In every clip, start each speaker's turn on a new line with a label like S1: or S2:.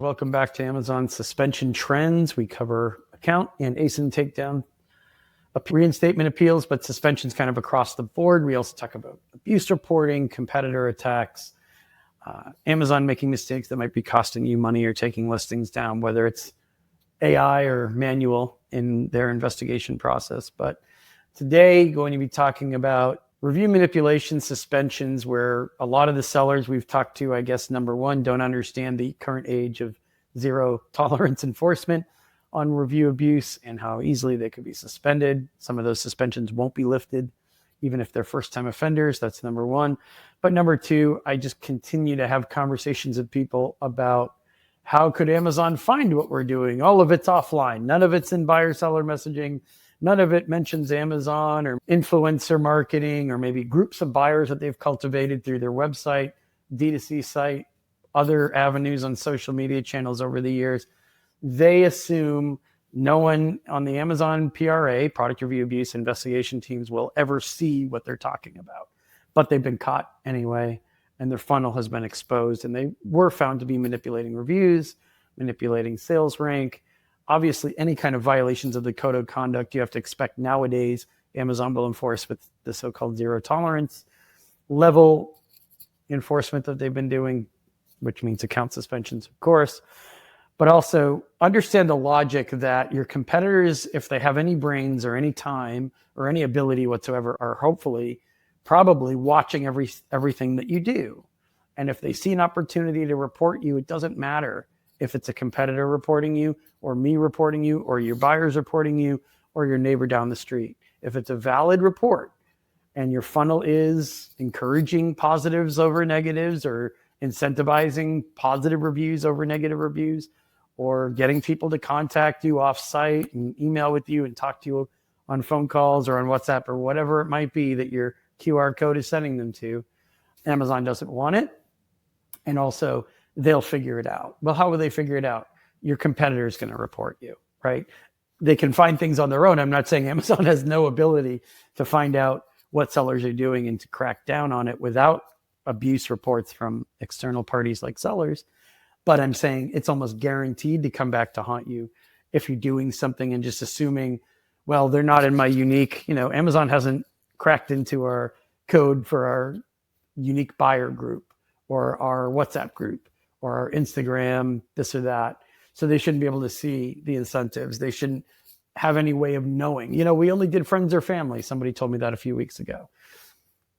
S1: Welcome back to Amazon Suspension Trends. We cover account and ASIN takedown, reinstatement appeals, but suspensions kind of across the board. We also talk about abuse reporting, competitor attacks, Amazon making mistakes that might be costing you money or taking listings down, whether it's AI or manual in their investigation process. But today, going to be talking about review manipulation suspensions, where a lot of the sellers we've talked to, I guess, number one, don't understand the current age of zero tolerance enforcement on review abuse and how easily they could be suspended. Some of those suspensions won't be lifted, even if they're first-time offenders. That's number one. But number two, I just continue to have conversations with people about how could Amazon find what we're doing? All of it's offline. None of it's in buyer-seller messaging. None of it mentions Amazon or influencer marketing or maybe groups of buyers that they've cultivated through their website, D2C site, other avenues on social media channels over the years. They assume no one on the Amazon PRA, product review abuse investigation teams, will ever see what they're talking about. But they've been caught anyway, and their funnel has been exposed, and they were found to be manipulating reviews, manipulating sales rank. Obviously, any kind of violations of the code of conduct you have to expect nowadays, Amazon will enforce with the so-called zero tolerance level enforcement that they've been doing, which means account suspensions, of course. But also understand the logic that your competitors, if they have any brains or any time or any ability whatsoever, are hopefully probably watching everything that you do. And if they see an opportunity to report you, it doesn't matter if it's a competitor reporting you or me reporting you or your buyers reporting you or your neighbor down the street. If it's a valid report and your funnel is encouraging positives over negatives or incentivizing positive reviews over negative reviews or getting people to contact you off site and email with you and talk to you on phone calls or on WhatsApp or whatever it might be that your QR code is sending them to, Amazon doesn't want it. And also, they'll figure it out. Well, how will they figure it out? Your competitor is going to report you, right? They can find things on their own. I'm not saying Amazon has no ability to find out what sellers are doing and to crack down on it without abuse reports from external parties like sellers. But I'm saying it's almost guaranteed to come back to haunt you if you're doing something and just assuming, well, they're not in my unique, Amazon hasn't cracked into our code for our unique buyer group or our WhatsApp group or our Instagram, this or that. So they shouldn't be able to see the incentives. They shouldn't have any way of knowing. We only did friends or family. Somebody told me that a few weeks ago.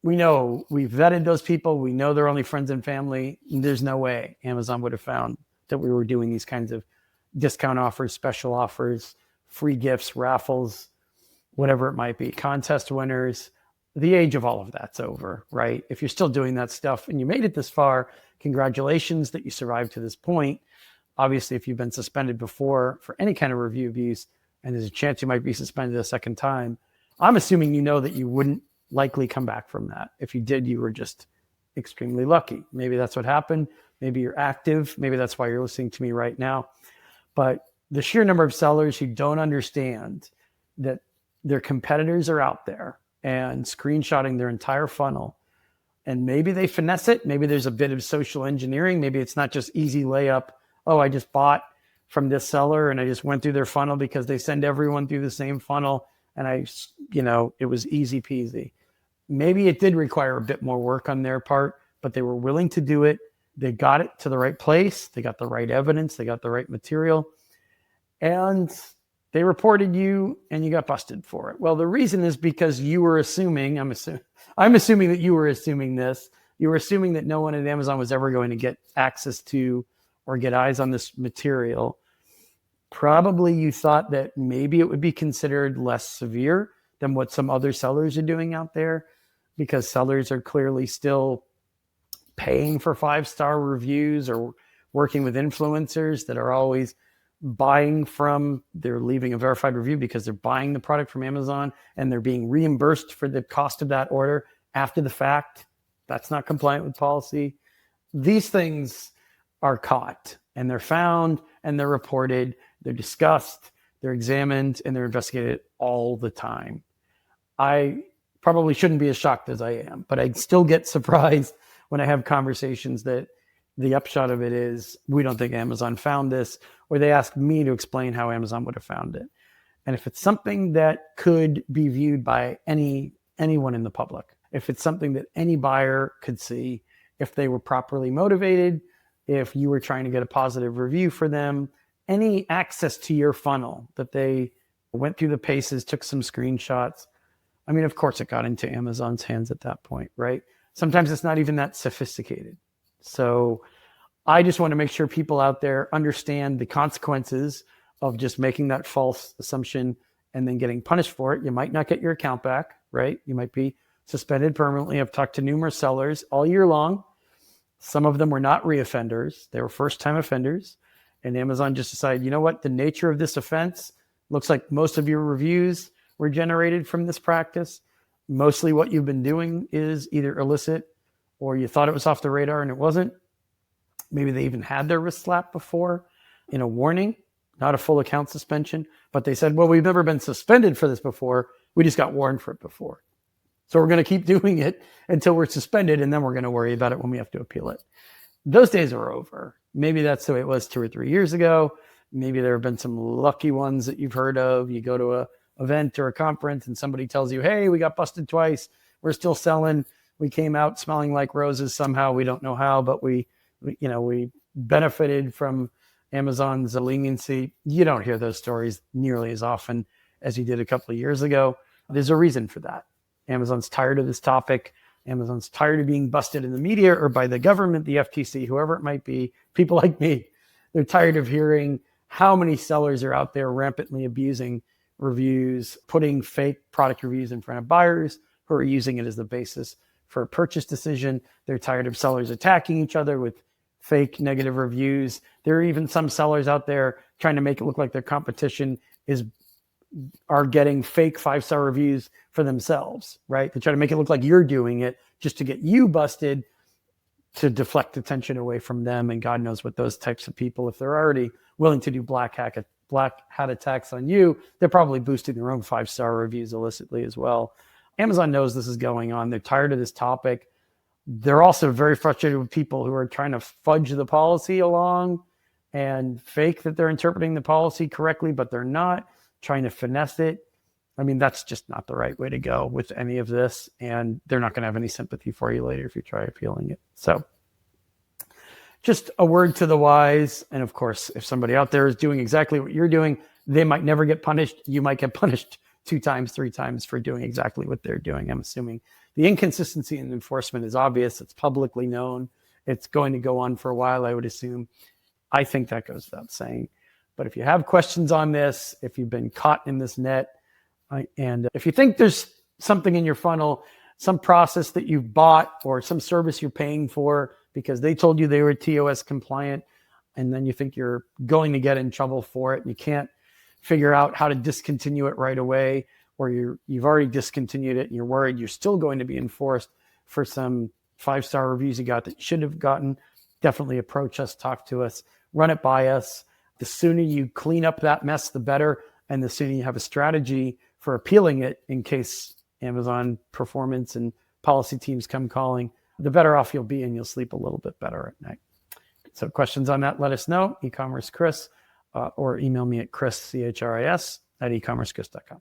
S1: We know we've vetted those people. We know they're only friends and family. There's no way Amazon would have found that we were doing these kinds of discount offers, special offers, free gifts, raffles, whatever it might be, contest winners. The age of all of that's over, right? If you're still doing that stuff and you made it this far, congratulations that you survived to this point. Obviously, if you've been suspended before for any kind of review abuse and there's a chance you might be suspended a second time, I'm assuming you know that you wouldn't likely come back from that. If you did, you were just extremely lucky. Maybe that's what happened. Maybe you're active. Maybe that's why you're listening to me right now. But the sheer number of sellers who don't understand that their competitors are out there and screenshotting their entire funnel, and maybe they finesse it. Maybe there's a bit of social engineering. Maybe it's not just easy layup. Oh, I just bought from this seller and I just went through their funnel because they send everyone through the same funnel. And it was easy peasy. Maybe it did require a bit more work on their part, but they were willing to do it. They got it to the right place. They got the right evidence. They got the right material. And they reported you and you got busted for it. Well, the reason is because you were assuming, I'm assuming that you were assuming this. You were assuming that no one at Amazon was ever going to get access to or get eyes on this material. Probably you thought that maybe it would be considered less severe than what some other sellers are doing out there, because sellers are clearly still paying for 5-star reviews or working with influencers that are always they're leaving a verified review because they're buying the product from Amazon and they're being reimbursed for the cost of that order after the fact. That's not compliant with policy. These things are caught and they're found and they're reported, they're discussed, they're examined, and they're investigated all the time. I probably shouldn't be as shocked as I am, but I still get surprised when I have conversations that the upshot of it is we don't think Amazon found this, or they ask me to explain how Amazon would have found it. And if it's something that could be viewed by anyone in the public, if it's something that any buyer could see, if they were properly motivated, if you were trying to get a positive review for them, any access to your funnel that they went through the paces, took some screenshots. I mean, of course, it got into Amazon's hands at that point, right? Sometimes it's not even that sophisticated. So I just want to make sure people out there understand the consequences of just making that false assumption and then getting punished for it. You might not get your account back, right? You might be suspended permanently. I've talked to numerous sellers all year long. Some of them were not reoffenders. They were first-time offenders. And Amazon just decided, you know what? The nature of this offense looks like most of your reviews were generated from this practice. Mostly what you've been doing is either illicit or you thought it was off the radar and it wasn't. Maybe they even had their wrist slapped before in a warning, not a full account suspension. But they said, well, we've never been suspended for this before. We just got warned for it before. So we're going to keep doing it until we're suspended, and then we're going to worry about it when we have to appeal it. Those days are over. Maybe that's the way it was 2 or 3 years ago. Maybe there have been some lucky ones that you've heard of. You go to an event or a conference and somebody tells you, hey, we got busted twice. We're still selling. We came out smelling like roses somehow. We don't know how, but we benefited from Amazon's leniency. You don't hear those stories nearly as often as you did a couple of years ago. There's a reason for that. Amazon's tired of this topic. Amazon's tired of being busted in the media or by the government, the FTC, whoever it might be, people like me. They're tired of hearing how many sellers are out there rampantly abusing reviews, putting fake product reviews in front of buyers who are using it as the basis for a purchase decision. They're tired of sellers attacking each other with fake negative reviews. There are even some sellers out there trying to make it look like their competition are getting fake 5-star reviews for themselves, right? They try to make it look like you're doing it just to get you busted, to deflect attention away from them. And God knows what those types of people, if they're already willing to do black hat attacks on you, they're probably boosting their own 5-star reviews illicitly as well. Amazon knows this is going on. They're tired of this topic. They're also very frustrated with people who are trying to fudge the policy along and fake that they're interpreting the policy correctly, but they're not, trying to finesse it. I mean, that's just not the right way to go with any of this. And they're not going to have any sympathy for you later if you try appealing it. So just a word to the wise. And of course, if somebody out there is doing exactly what you're doing, they might never get punished. You might get punished 2 times, 3 times for doing exactly what they're doing. I'm assuming the inconsistency in enforcement is obvious. It's publicly known. It's going to go on for a while, I would assume. I think that goes without saying. But if you have questions on this, if you've been caught in this net, and if you think there's something in your funnel, some process that you've bought or some service you're paying for because they told you they were TOS compliant, and then you think you're going to get in trouble for it and you can't figure out how to discontinue it right away, or you've already discontinued it and you're worried you're still going to be enforced for some 5-star reviews you got that you should have gotten, definitely approach us, talk to us, run it by us. The sooner you clean up that mess, the better. And the sooner you have a strategy for appealing it in case Amazon performance and policy teams come calling, the better off you'll be and you'll sleep a little bit better at night. So questions on that, let us know, e-commerce Chris, or email me at chris, CHRIS, @ecommercechris.com.